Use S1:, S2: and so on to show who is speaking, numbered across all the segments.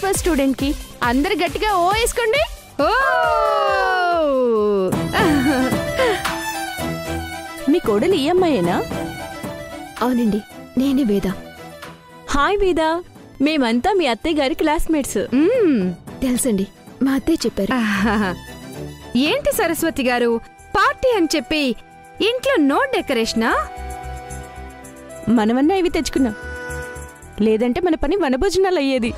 S1: Class first student కి అందరు గట్టిగా ఓ వేసుకోండి. ఓ
S2: మీ కోడలు ఈ అమ్మాయేనా?
S1: అవునండి, నేనే వేద.
S2: హాయ్ వేద, మేమంతా మీ అత్తయ్య గారి క్లాస్మేట్స్.
S1: తెలుసండి, మా అత్తయ్య చెప్పారు.
S3: ఏంటి సరస్వతి గారు, పార్టీ అని చెప్పి ఇంట్లో నో డెకరేషనా?
S2: మనమన్నా ఇవి తెచ్చుకున్నాం, లేదంటే మన పని వనభోజనాలు అయ్యేది.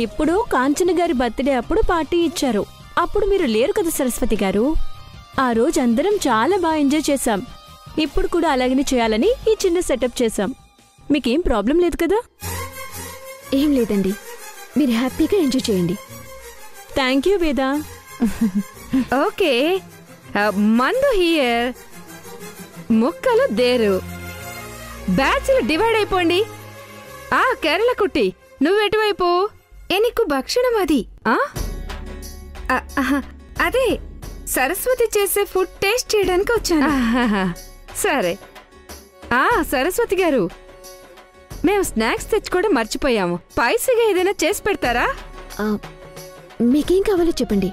S2: ఎప్పుడో కాంచన గారి బర్త్డే అప్పుడు పార్టీ ఇచ్చారు, అప్పుడు మీరు లేరు కదా సరస్వతి గారు. ఆ రోజు అందరం చాలా బాగా ఎంజాయ్ చేశాం. ఇప్పుడు కూడా అలాగనే చేయాలని ఈ చిన్న సెటప్ చేశాం. మీకేం ప్రాబ్లం లేదు కదా?
S1: ఏం లేదండి, మీరు హ్యాపీగా ఎంజాయ్ చేయండి.
S2: Thank you Veda.
S3: ఓకే, మందు హియర్, ముక్కలు దేరు, బ్యాచ్లు డివైడ్ అయిపోండి. కేరళ కుట్టి, నువ్వెటువైపు? నీకు భక్షణం అది. అదే సరస్వతి చేసే ఫుడ్ టేస్ట్ చేయడానికి వచ్చాను. సరే. సరస్వతి గారు, మేము స్నాక్స్ తెచ్చుకోవడం మర్చిపోయాము. స్పైసీగా ఏదైనా చేసి పెడతారా?
S1: మీకేం కావాలో చెప్పండి,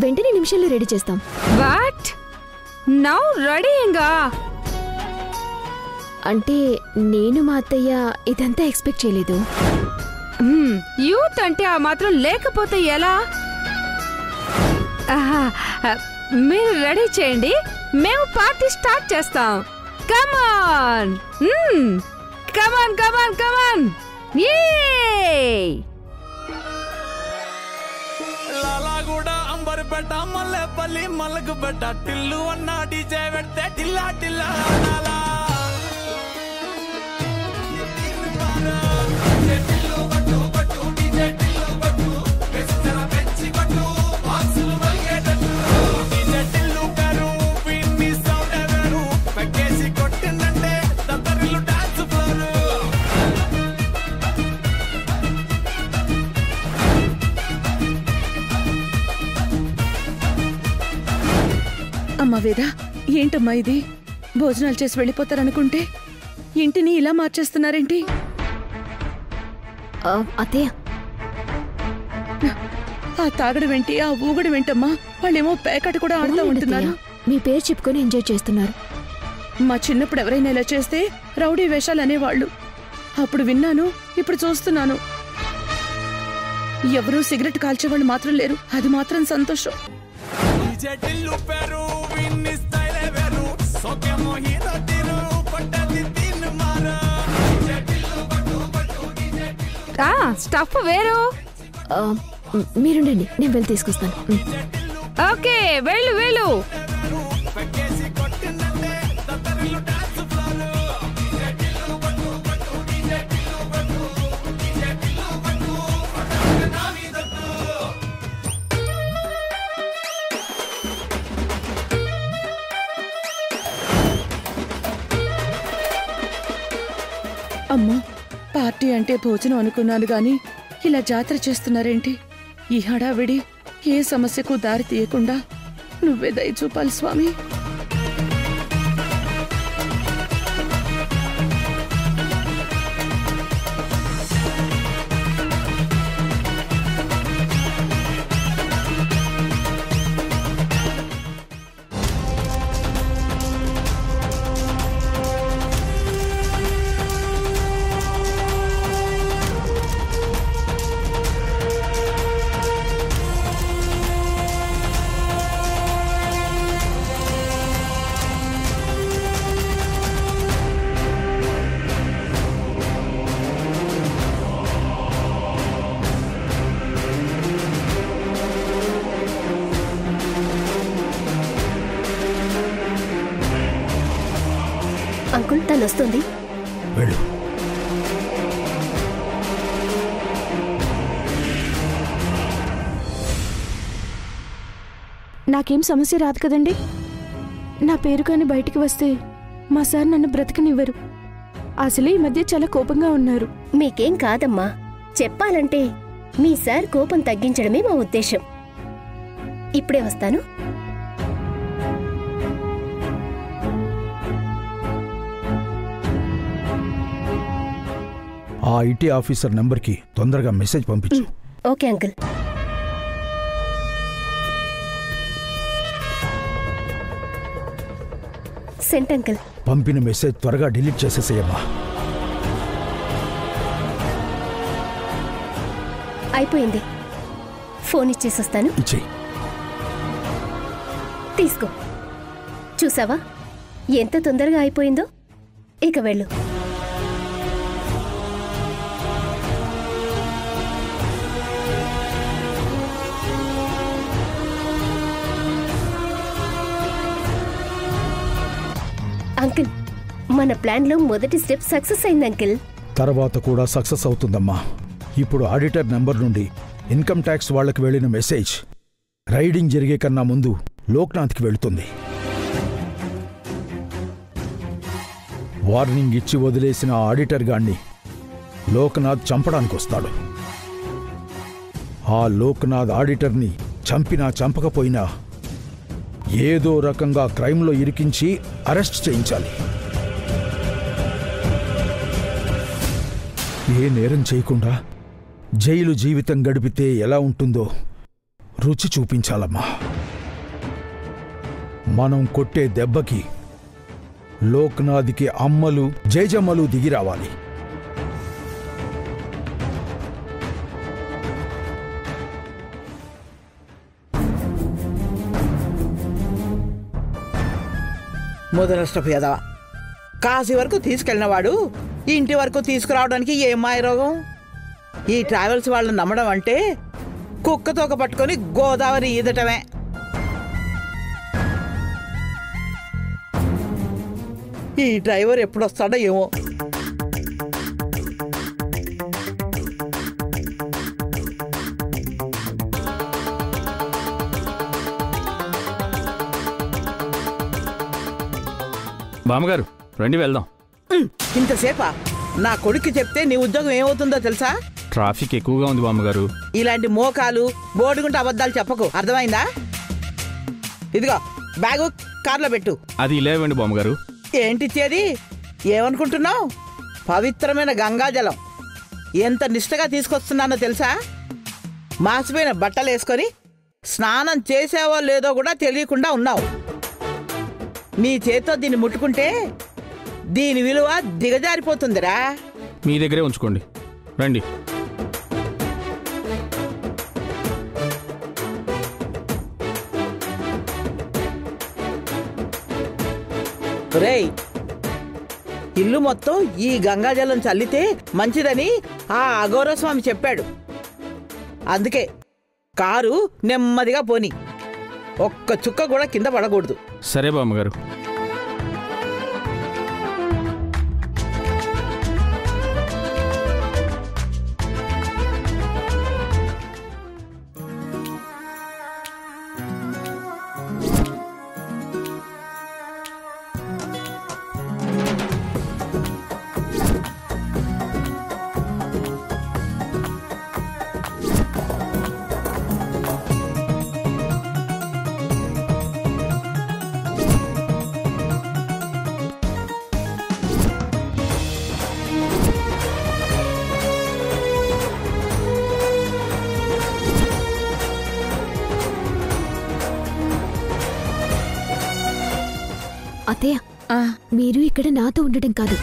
S1: వెంటనే నిమిషాల్లో రెడీ చేస్తాం.
S3: వాట్ నౌ రెడీయింగా?
S1: అంటే నేను మా అత్తయ్య ఇదంతా ఎక్స్పెక్ట్ చేయలేదు.
S3: యూత్ అంటే ఆ మాత్రం లేకపోతే ఎలా? మీరు రెడీ చేయండి, మేము పార్టీ స్టార్ట్ చేస్తాం. కమాన్ కమాన్ కమాన్ కమాన్.
S4: లాలాగూడ అంబర్పేట మల్లెపల్లి మలకపేట టిల్లు అన్న డీజే పెడితే టిల్లా టిల్లా
S5: అమ్మా వేద, ఏంటమ్మా ఇది? భోజనాలు చేసి వెళ్ళిపోతారనుకుంటే ఇంటిని ఇలా మార్చేస్తున్నారేంటి?
S1: అత్తయ్య,
S5: ఆ తాగడం ఏంటి, ఆ ఊగడం ఏంటమ్మా? వాళ్ళేమో పేకాట కూడా ఆడుతూ ఉంటున్నారు.
S1: మీ పేరు చెప్పుకొని ఎంజాయ్ చేస్తున్నారు.
S5: మా చిన్నప్పుడు ఎవరైనా ఇలా చేస్తే రౌడీ వేషాలు అనేవాళ్ళు. అప్పుడు విన్నాను, ఇప్పుడు చూస్తున్నాను. ఎవరూ సిగరెట్ కాల్చేవాళ్ళు మాత్రం లేరు, అది మాత్రం సంతోషం.
S3: స్టఫ్ వేరు.
S1: మీరుండండి, నేను వెళ్ళి తీసుకొస్తాను.
S3: ఓకే, వెళ్ళు వెళ్ళు.
S5: అమ్మా, పార్టీ అంటే భోజనం అనుకున్నాను గాని ఇలా జాతర చేస్తున్నారేంటి? ఈ హడావిడి ఏ సమస్యకు దారి తీయకుండా నువ్వే దయ చూపాలి స్వామి.
S1: అంకుల్, తను వస్తుంది.
S2: నాకేం సమస్య రాదు కదండి? నా పేరు కాని బయటికి వస్తే మా సార్ నన్ను బ్రతకనివ్వరు. అసలే ఈ మధ్య చాలా కోపంగా ఉన్నారు.
S6: మీకేం కాదమ్మా, చెప్పాలంటే మీ సార్ కోపం తగ్గించడమే మా ఉద్దేశం. ఇప్పుడే వస్తాను.
S7: ఆ ఐటీ ఆఫీసర్ నెంబర్కి తొందరగా మెసేజ్ పంపించు.
S6: Okay uncle. Sent uncle.
S7: పంపిన మెసేజ్ త్వరగా డిలీట్ చేసేసేయమ్మా.
S6: అయిపోయింది. ఫోన్ ఇచ్చేసొస్తాను.
S7: ఇచ్చేయి.
S6: తీసుకో. చూసావా ఎంత తొందరగా అయిపోయిందో? ఇక వెళ్ళు. అంకిల్, మన ప్లాన్లో మొదటి స్టెప్ సక్సెస్ అయింది అంకిల్.
S7: తర్వాత కూడా సక్సెస్ అవుతుందమ్మా. ఇప్పుడు ఆడిటర్ నెంబర్ నుండి ఇన్కమ్ ట్యాక్స్ వాళ్లకు వెళ్ళిన మెసేజ్ రైడింగ్ జరిగే కన్నా ముందు లోక్నాథ్కి వెళుతుంది. వార్నింగ్ ఇచ్చి వదిలేసిన ఆడిటర్ గాన్ని లోక్నాథ్ చంపడానికి వస్తాడు. ఆ లోక్నాథ్ ఆడిటర్ని చంపినా చంపకపోయినా ఏదో రకంగా క్రైమ్లో ఇరికించి అరెస్ట్ చేయించాలి. ఏ నేరం చేయకుండా జైలు జీవితం గడిపితే ఎలా ఉంటుందో రుచి చూపించాలమ్మా. మనం కొట్టే దెబ్బకి లోక్నాథ్కి అమ్మలు జేజమ్మలు దిగి రావాలి.
S8: ముదనష్టపు ఎదవ. కాశీ వరకు తీసుకెళ్ళినవాడు ఇంటి వరకు తీసుకురావడానికి ఏం మాయరోగం? ఈ ట్రావెల్స్ వాళ్ళని నమ్మడం అంటే కుక్కతోక పట్టుకొని గోదావరి ఈదటమే. ఈ డ్రైవర్ ఎప్పుడొస్తాడో ఏమో.
S9: బామ్మగారు రండి వెళ్దాం.
S8: ఇంతసేపా? నా కొడుక్కి చెప్తే నీ ఉద్యోగం ఏమవుతుందో తెలుసా?
S9: ట్రాఫిక్ ఎక్కువగా ఉంది బామ్మగారు.
S8: ఇలాంటి మోకాలు బోర్డుగుంటే అబద్ధాలు చెప్పకు, అర్థమైందా? ఇదిగో బ్యాగు కార్లో పెట్టు.
S9: అది ఇలేవండి బామ్మగారు.
S8: ఏంటిచ్చేది? ఏమనుకుంటున్నావు? పవిత్రమైన గంగాజలం ఎంత నిష్టగా తీసుకొస్తున్నానో తెలుసా? మాసిపోయిన బట్టలు వేసుకొని స్నానం చేసావో లేదో కూడా తెలియకుండా ఉన్నావు. నీ చేత్తో దీన్ని ముట్టుకుంటే దీని విలువ దిగజారిపోతుందిరా.
S9: మీ దగ్గరే ఉంచుకోండి, రండి.
S8: రేయ్, ఇల్లు మొత్తం ఈ గంగాజలం చల్లితే మంచిదని ఆ అఘోరస్వామి చెప్పాడు. అందుకే కారు నెమ్మదిగా పోని, ఒక్క చుక్క కూడా కింద పడకూడదు.
S9: సరే బామ్మగారు.
S1: అత్తయ్య, మీరు ఇక్కడ నాతో ఉండటం కాదు,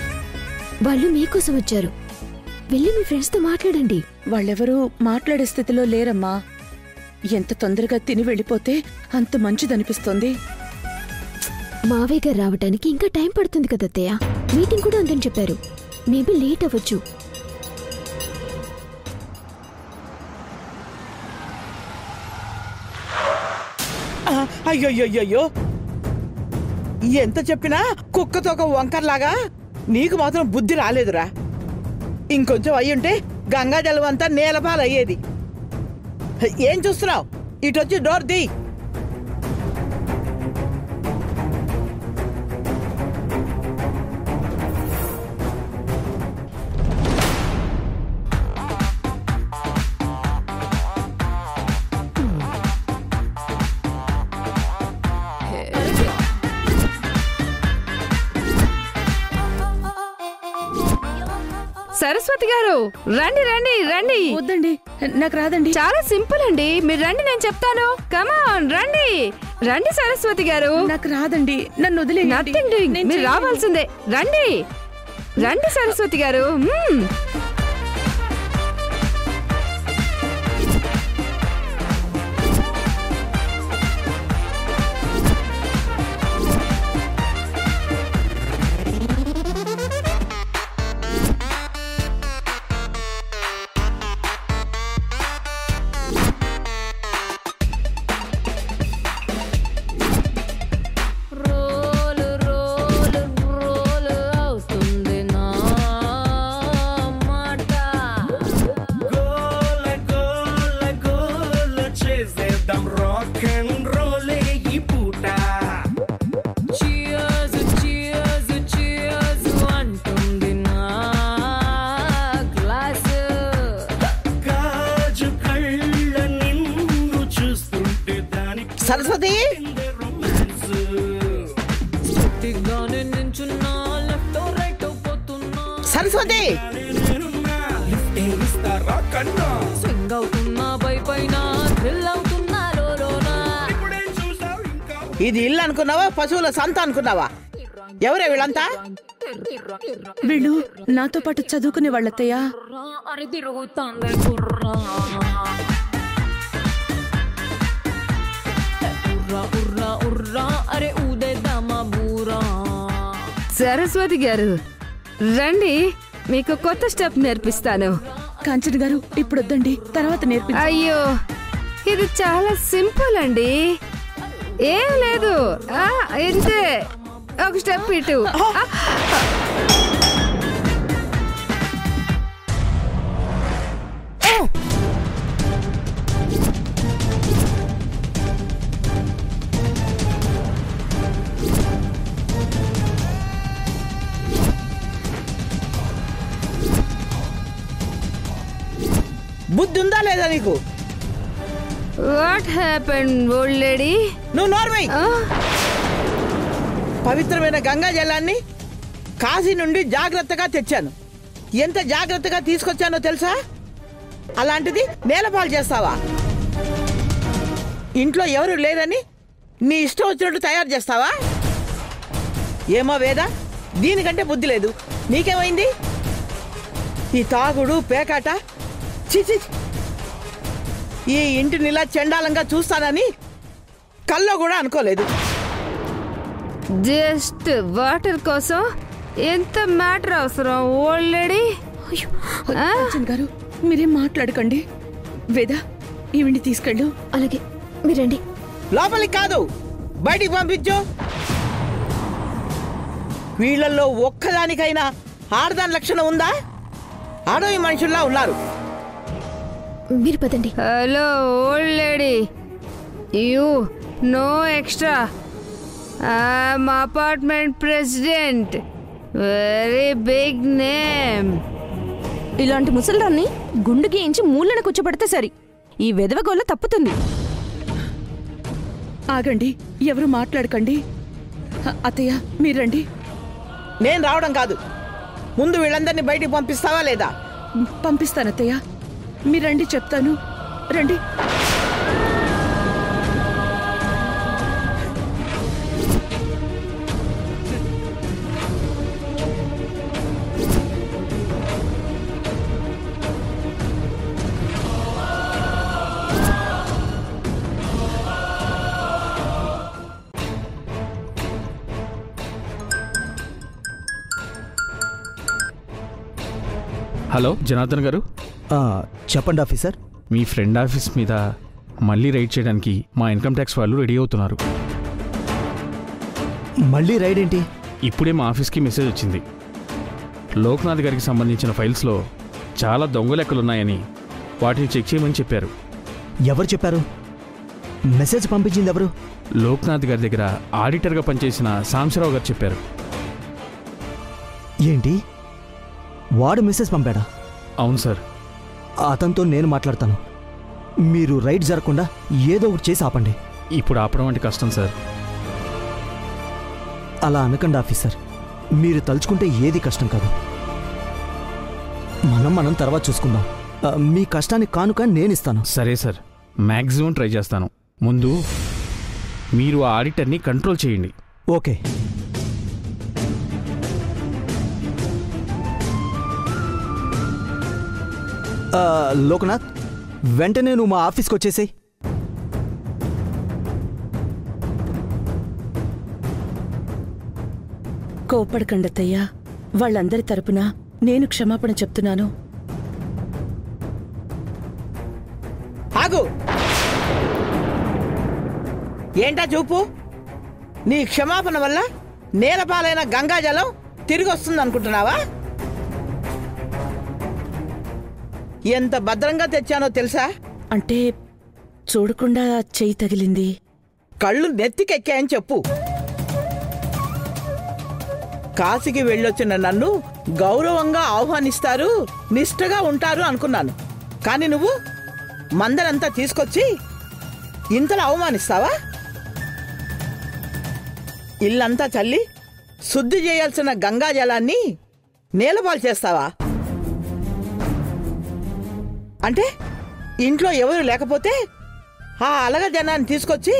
S1: వాళ్ళు మీకోసం వచ్చారు. వెళ్ళి మీ ఫ్రెండ్స్తో మాట్లాడండి.
S5: వాళ్ళెవరూ మాట్లాడే స్థితిలో లేరమ్మా. ఎంత తొందరగా తిని వెళ్ళిపోతే అంత మంచిదనిపిస్తోంది.
S1: మావయ్య గారు రావటానికి ఇంకా టైం పడుతుంది కదా అత్తయ్య. మీటింగ్ కూడా ఉందని చెప్పారు. మేబీ లేట్ అవ్వచ్చు.
S8: అయ్యోయ్యోయ్యో, ఎంత చెప్పినా కుక్కతో ఒక వంకర్లాగా నీకు మాత్రం బుద్ధి రాలేదురా. ఇంకొంచెం అయ్యుంటే గంగాజలం అంతా నేలపాలయ్యేది. ఏం చూస్తున్నావు? ఇటొచ్చి డోర్ ది.
S3: సరస్వతి గారు రండి రండి రండి.
S5: వద్దండి, నాకు రాదండి.
S3: చాలా సింపుల్ అండి, మీరు రండి, నేను చెప్తాను. కమాన్ రండి రండి సరస్వతి గారు.
S5: నాకు రాదండి, నన్ను వదిలేయండి.
S3: నథింగ్ డూయింగ్, మీరు రావాల్సిందే. రండి రండి సరస్వతి గారు.
S8: సరస్వతి, సరస్వతి, ఇది ఇల్లు అనుకున్నావా, పశువుల సంత అనుకున్నావా? ఎవరే వీళ్ళంతా?
S5: వీళ్ళు నాతో పాటు చదువుకునే వాళ్ళత్తయ్యా.
S3: సరస్వతి గారు రండి, మీకు కొత్త స్టెప్ నేర్పిస్తాను.
S5: కాంచన గారు ఇప్పుడు వద్దండి, తర్వాత నేర్పి.
S3: అయ్యో, ఇది చాలా సింపుల్ అండి, ఏం లేదు. ఇంతే, ఒక స్టెప్ ఇటు.
S8: బుద్ధి ఉందా లేదా నీకు?
S3: What happened old lady?
S8: నువ్వు నోర్మై. పవిత్రమైన గంగా జలాన్ని కాశీ నుండి జాగ్రత్తగా తెచ్చాను. ఎంత జాగ్రత్తగా తీసుకొచ్చానో తెలుసా? అలాంటిది నేలపాలు చేస్తావా? ఇంట్లో ఎవరు లేరని నీ ఇష్టం వచ్చినట్టు తయారు చేస్తావా? ఏమో వేద, దీనికంటే బుద్ధి లేదు. నీకేమైంది? ఈ తాగుడు పేకాట, చిచి, ఈ ఇంటిని ఇలా చండాలంగా చూస్తానని కల్లో కూడా అనుకోలేదు.
S3: జస్ట్ వాటర్ కోసం ఎంత మ్యాటర్ అవసరం ఓల్డ్ లేడీ?
S5: కాంచన గారు మీరేం మాట్లాడకండి. వేద, ఈవిని తీసుకెళ్ళు.
S1: అలాగే, మీరండి.
S8: లోపలికి కాదు, బయటికి పంపించు. వీళ్ళల్లో ఒక్కదానికైనా ఆడదాని లక్షణం ఉందా? ఆడవి మనుషుల్లా ఉన్నారు.
S1: మీరు పదండి.
S3: Hello old lady, you know extra. I'm apartment president, very big name.
S2: ఇలాంటి ముసల్దాన్ని గుండు గీయించి మూలన కూర్చోబెడితే సరి, ఈ వెదవగోళ్ళ తప్పుతుంది.
S5: ఆగండి, ఎవరు మాట్లాడకండి. అత్తయ్య మీరండి.
S8: నేను రావడం కాదు, ముందు వీళ్ళందరినీ బయటికి పంపిస్తావా లేదా?
S5: పంపిస్తాను అత్తయ్య, మీరండి, చెప్తాను. రండి.
S9: హలో జనార్దన్ గారు.
S10: చెప్పండి ఆఫీసర్.
S9: మీ ఫ్రెండ్ ఆఫీస్ మీద మళ్ళీ రైడ్ చేయడానికి మా ఇన్కమ్ ట్యాక్స్ వాళ్ళు రెడీ అవుతున్నారు.
S10: మళ్ళీ రైడ్ ఏంటి?
S9: ఇప్పుడే మా ఆఫీస్కి మెసేజ్ వచ్చింది. లోక్నాథ్ గారికి సంబంధించిన ఫైల్స్లో చాలా దొంగ లెక్కలున్నాయని వాటిని చెక్ చేయమని చెప్పారు.
S10: ఎవరు చెప్పారు? మెసేజ్ పంపించింది ఎవరు?
S9: లోక్నాథ్ గారి దగ్గర ఆడిటర్గా పనిచేసిన సాంబశివరావు గారు చెప్పారు.
S10: ఏంటి, వాడు మెసేజ్ పంపాడా?
S9: అవును సార్.
S10: అతనితో నేను మాట్లాడతాను. మీరు రైడ్ జరగకుండా ఏదో ఒకటి చేసి ఆపండి.
S9: ఇప్పుడు ఆపడం అంటే కష్టం సార్.
S10: అలా అనకండి ఆఫీసర్, మీరు తలుచుకుంటే ఏది కష్టం కాదు. మనం తర్వాత చూసుకుందాం. మీ కష్టానికి కానుక నేనిస్తాను.
S9: సరే సార్, మ్యాక్సిమం ట్రై చేస్తాను. ముందు మీరు ఆ ఆడిటర్ని కంట్రోల్ చేయండి.
S10: ఓకే. లోకనాథ్, వెంటనే నువ్వు మా ఆఫీస్కి వచ్చేసేయ్.
S5: కోపడకండత్తయ్యా, వాళ్ళందరి తరపున నేను క్షమాపణ చెప్తున్నాను.
S8: ఆగు! ఏంటా చూపు? నీ క్షమాపణ వల్ల నేలపాలైన గంగాజలం తిరిగి వస్తుందనుకుంటున్నావా? ఎంత భద్రంగా తెచ్చానో తెలుసా?
S5: అంటే చూడకుండా చెయ్యి తగిలింది.
S8: కళ్ళు నెత్తికెక్కాయని చెప్పు. కాశీకి వెళ్ళొచ్చిన నన్ను గౌరవంగా ఆహ్వానిస్తారు, నిష్ఠగా ఉంటారు అనుకున్నాను. కానీ నువ్వు మందరంతా తీసుకొచ్చి ఇంతలా అవమానిస్తావా? ఇల్లంతా చల్లి శుద్ధి చేయాల్సిన గంగాజలాన్ని నేలపాలు చేస్తావా? అంటే ఇంట్లో ఎవరు లేకపోతే ఆ అలగ జనాన్ని తీసుకొచ్చి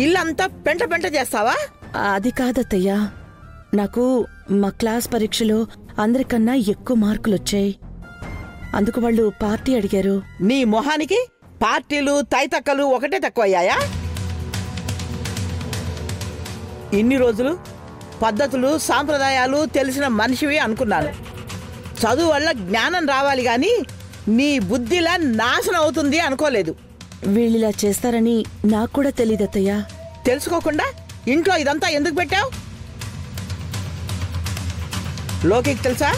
S8: ఇల్లంతా పెంట పెంట చేస్తావా?
S5: అది కాదత్తయ్యా, నాకు మా క్లాస్ పరీక్షలో అందరికన్నా ఎక్కువ మార్కులొచ్చాయి. అందుకు వాళ్ళు పార్టీ అడిగారు.
S8: నీ మొహానికి పార్టీలు తైతక్కలు ఒకటే తక్కువయ్యాయా? ఇన్ని రోజులు పద్ధతులు సాంప్రదాయాలు తెలిసిన మనిషివి అనుకున్నాను. చదువు వల్ల జ్ఞానం రావాలి గాని నీ బుద్ధిలా నాశనం అవుతుంది అనుకోలేదు.
S5: వీళ్ళిలా చేస్తారని నాకు కూడా తెలీదత్తయ్యా.
S8: తెలుసుకోకుండా ఇంట్లో ఇదంతా ఎందుకు పెట్టావు? లోకికి తెలుసా?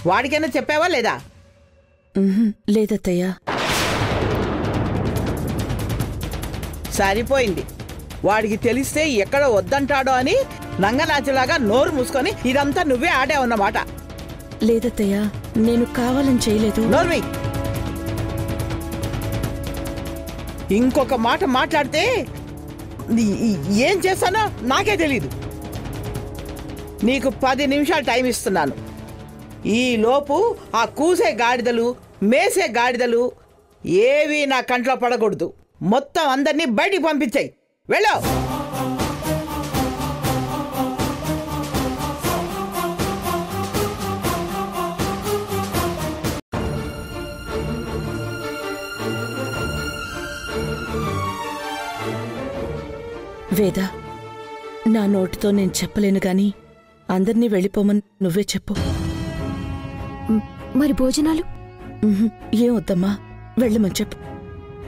S8: వాడికైనా చెప్పావా లేదా?
S5: లేదత్తయ్యా.
S8: సరిపోయింది. వాడికి తెలిస్తే ఎక్కడ వద్దంటాడో అని నంగనాచిలాగా నోరు మూసుకొని ఇదంతా నువ్వే ఆడావన్నమాట.
S5: లేదత్తయ్యా, నేను కావాలని చేయలేదు.
S8: నోర్మి! ఇంకొక మాట మాట్లాడితే ఏం చేస్తానో నాకే తెలీదు. నీకు 10 నిమిషాలు టైం ఇస్తున్నాను. ఈ లోపు ఆ కూసే గాడిదలు మేసే గాడిదలు ఏవి నా కంట్లో పడకూడదు. మొత్తం అందరినీ బయటికి పంపించాయి. వెళ్ళు.
S5: వేద, నా నోటితో నేను చెప్పలేను గాని అందర్నీ వెళ్ళిపోమని నువ్వే చెప్పు.
S1: మరి భోజనాలు?
S5: ఏం వద్దమ్మా, వెళ్ళమని చెప్పు.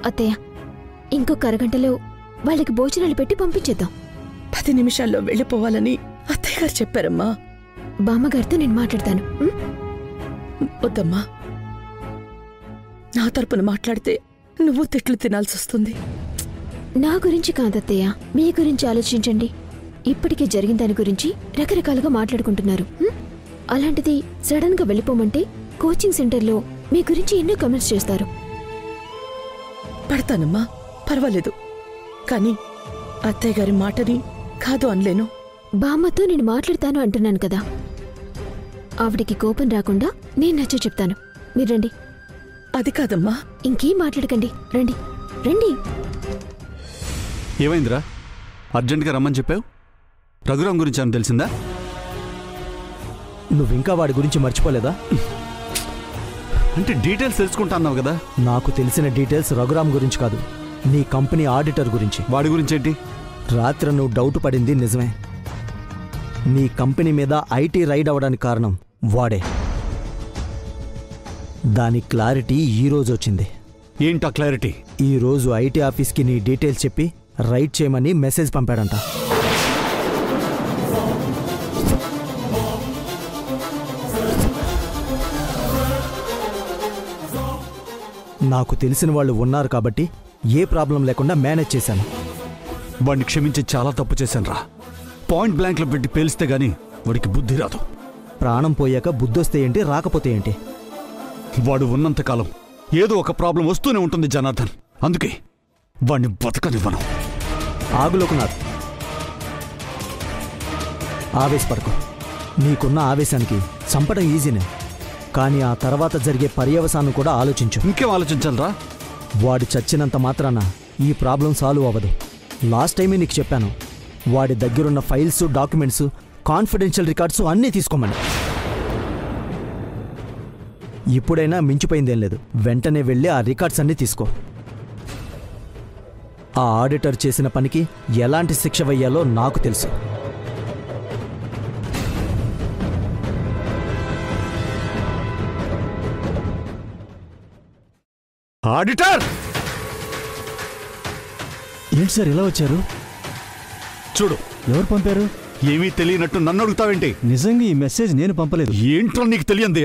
S1: అత్తయ్య, ఇంకొక అరగంటలో వాళ్ళకి భోజనాలు పెట్టి పంపించేద్దాం.
S5: 10 నిమిషాల్లో వెళ్ళిపోవాలని అత్తయ్య గారు చెప్పారమ్మా.
S1: బామ్మగారితో నేను మాట్లాడతాను.
S5: వద్దమ్మా, నా తరపున మాట్లాడితే నువ్వు తిట్లు తినాల్సి వస్తుంది.
S1: నా గురించి కాదత్తయ్య, మీ గురించి ఆలోచించండి. ఇప్పటికే జరిగిన దాని గురించి రకరకాలుగా మాట్లాడుకుంటున్నారు. అలాంటిది సడన్ గా వెళ్ళిపోమంటే కోచింగ్ సెంటర్లో మీ గురించి ఎన్నో కమెంట్స్ చేస్తారు.
S5: పడతానమ్మా, పర్వాలేదు. కానీ అత్తయ్య గారి మాటని కాదు అనలేను.
S1: బామ్మతో నేను మాట్లాడతాను అంటున్నాను కదా. ఆవిడికి కోపం రాకుండా నేను నచ్చ చెప్తాను. మీరు రండి.
S5: అది కాదమ్మా.
S1: ఇంకేం మాట్లాడకండి, రండి రండి.
S11: ఏమైందిరా, అర్జెంటుగా రమ్మని చెప్పావు? రఘురాం గురించి అని తెలిసిందా?
S10: నువ్వింకా వాడి గురించి మర్చిపోలేదా?
S11: అంటే డీటెయిల్స్ తెలుసుకుంటా అన్నావు కదా.
S10: నాకు తెలిసిన డీటెయిల్స్ రఘురాం గురించి కాదు, నీ కంపెనీ ఆడిటర్ గురించి.
S11: వాడి గురించి ఏంటి?
S10: రాత్రి నువ్వు డౌట్ పడింది నిజమే. నీ కంపెనీ మీద ఐటీ రైడ్ అవ్వడానికి కారణం వాడే. దాని క్లారిటీ ఈరోజు వచ్చింది.
S11: ఏంటా క్లారిటీ?
S10: ఈరోజు ఐటీ ఆఫీస్కి నీ డీటెయిల్స్ చెప్పి రైడ్ చేయమని మెసేజ్ పంపాడంట. నాకు తెలిసిన వాళ్ళు ఉన్నారు కాబట్టి ఏ ప్రాబ్లం లేకుండా మేనేజ్ చేశాను.
S11: వాడిని క్షమించి చాలా తప్పు చేశాను రా. పాయింట్ బ్లాంక్లో పెట్టి పేలిస్తే గానీ వాడికి బుద్ధి రాదు.
S10: ప్రాణం పోయాక బుద్ధొస్తే ఏంటి, రాకపోతే ఏంటి?
S11: వాడు ఉన్నంతకాలం ఏదో ఒక ప్రాబ్లం వస్తూనే ఉంటుంది జనార్దన్. అందుకే వాడిని బతకనివ్వను.
S10: ఆగులోకునాథ్, ఆవేశపడకు. నీకున్న ఆవేశానికి చంపడం ఈజీనే. కానీ ఆ తర్వాత జరిగే పర్యవసానం కూడా ఆలోచించు.
S11: ఇంకేం ఆలోచించాలరా?
S10: వాడు చచ్చినంత మాత్రాన ఈ ప్రాబ్లం సాల్వ్ అవ్వదు. లాస్ట్ టైమే నీకు చెప్పాను, వాడి దగ్గరున్న ఫైల్స్, డాక్యుమెంట్స్, కాన్ఫిడెన్షియల్ రికార్డ్స్ అన్నీ తీసుకోమని. ఇప్పుడైనా మించిపోయిందేం లేదు. వెంటనే వెళ్ళి ఆ రికార్డ్స్ అన్నీ తీసుకో. ఆ ఆడిటర్ చేసిన పనికి ఎలాంటి శిక్ష వేయాలో నాకు తెలుసు.
S11: ఆడిటర్!
S10: ఏంటి సార్ ఇలా వచ్చారు?
S11: చూడు,
S12: ఎవరు పంపారు?
S11: ఏమీ తెలియనట్టు నన్ను అడుగుతావేంటి?
S12: నిజంగా ఈ మెసేజ్ నేను పంపలేదు.
S11: ఏంట్రా నీకు తెలియంది?